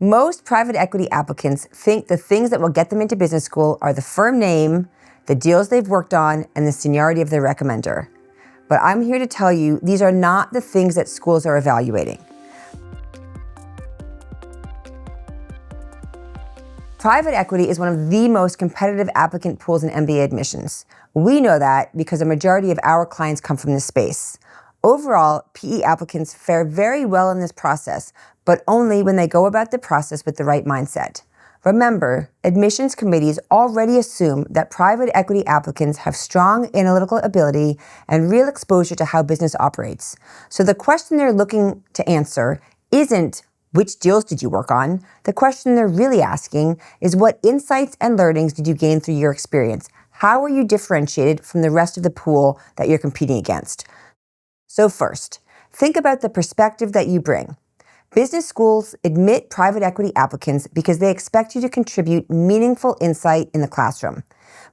Most private equity applicants think the things that will get them into business school are the firm name, the deals they've worked on, and the seniority of their recommender. But I'm here to tell you these are not the things that schools are evaluating. Private equity is one of the most competitive applicant pools in MBA admissions. We know that because a majority of our clients come from this space. Overall, PE applicants fare very well in this process, but only when they go about the process with the right mindset. Remember, admissions committees already assume that private equity applicants have strong analytical ability and real exposure to how business operates. So the question they're looking to answer isn't which deals did you work on? The question they're really asking is what insights and learnings did you gain through your experience? How are you differentiated from the rest of the pool that you're competing against? So first, think about the perspective that you bring. Business schools admit private equity applicants because they expect you to contribute meaningful insight in the classroom.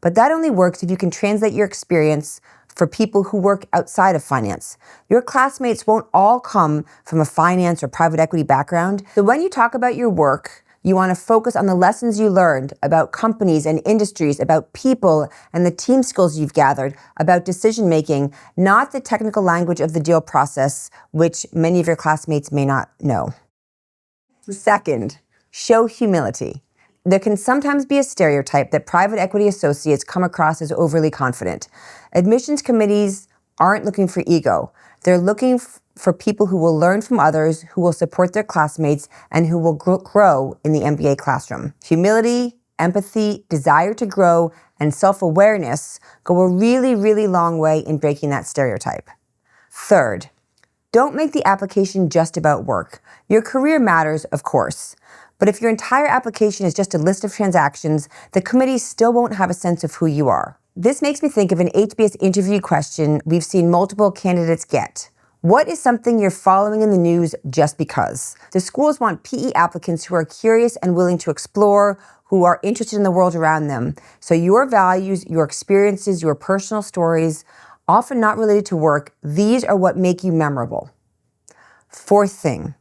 But that only works if you can translate your experience for people who work outside of finance. Your classmates won't all come from a finance or private equity background. So when you talk about your work, you want to focus on the lessons you learned about companies and industries, about people and the team skills you've gathered, about decision making, not the technical language of the deal process, which many of your classmates may not know. Second, show humility. There can sometimes be a stereotype that private equity associates come across as overly confident. Admissions committees aren't looking for ego. They're looking for people who will learn from others, who will support their classmates, and who will grow in the MBA classroom. Humility, empathy, desire to grow, and self-awareness go a really, really long way in breaking that stereotype. Third, don't make the application just about work. Your career matters, of course. But if your entire application is just a list of transactions, the committee still won't have a sense of who you are. This makes me think of an HBS interview question we've seen multiple candidates get. What is something you're following in the news just because? The schools want PE applicants who are curious and willing to explore, who are interested in the world around them. So your values, your experiences, your personal stories, often not related to work, these are what make you memorable. Fourth thing,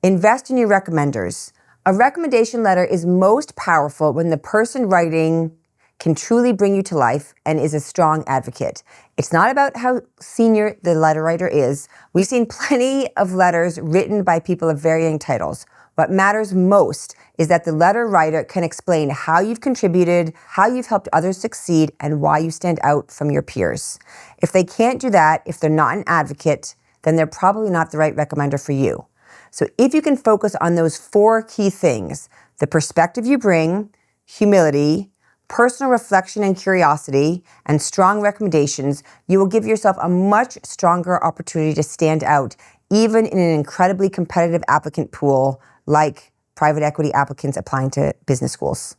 invest in your recommenders. A recommendation letter is most powerful when the person writing can truly bring you to life and is a strong advocate. It's not about how senior the letter writer is. We've seen plenty of letters written by people of varying titles. What matters most is that the letter writer can explain how you've contributed, how you've helped others succeed, and why you stand out from your peers. If they can't do that, if they're not an advocate, then they're probably not the right recommender for you. So if you can focus on those four key things, the perspective you bring, humility, personal reflection and curiosity, and strong recommendations, you will give yourself a much stronger opportunity to stand out, even in an incredibly competitive applicant pool like private equity applicants applying to business schools.